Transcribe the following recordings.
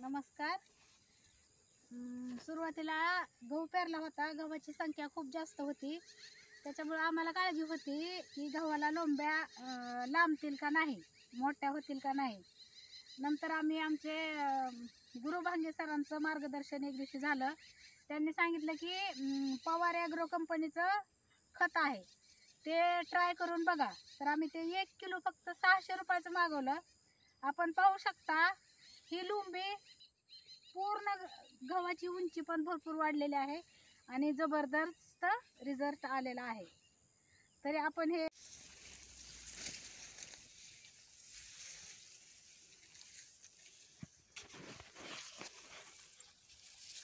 नमस्कार. सुरुवातीला गहू पेरला होता. गव्हाची संख्या खूप जास्त होती, त्याच्यामुळे आम्हाला काळजी होती की गव्हाला लोंब्या लांबतील का नाही, मोठ्या होतील का नाही. नंतर आम्ही आमचे गुरु भांगे सरांचं मार्गदर्शन एक दिवशी झालं. त्यांनी सांगितलं की पवार ॲग्रो कंपनीचं खत आहे, ते ट्राय करून बघा. तर आम्ही ते 1 किलो फक्त 600 रुपयाचं मागवलं. आपण पाहू शकता ही लुंबी पूर्ण गव्हाची उंची पण भरपूर वाढलेली आहे आणि जबरदस्त रिझल्ट आलेला आहे. तरी आपण हे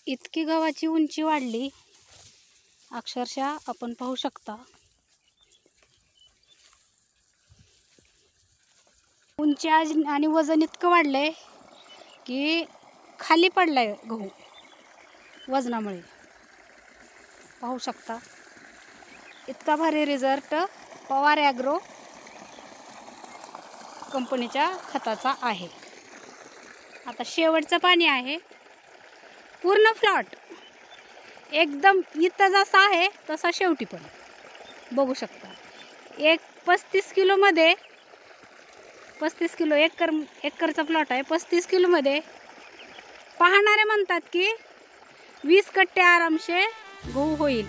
इतकी गव्हाची उंची वाढली, अक्षरशः आपण पाहू शकता. उंची आणि वजन इतकं वाढलंय की खाली पडलाय गहू वजनामुळे. पाहू शकता इतका भारी रिझल्ट पवार ॲग्रो कंपनीच्या खताचा आहे. आता शेवटचं पाणी आहे. पूर्ण प्लॉट एकदम इथं जसा आहे तसा शेवटी पण बघू शकता. 35 किलोमध्ये 35 किलो एकरचा प्लॉट आहे. 35 किलोमध्ये पाहणारे म्हणतात की 20 कट्टे आरामशे गहू होईल.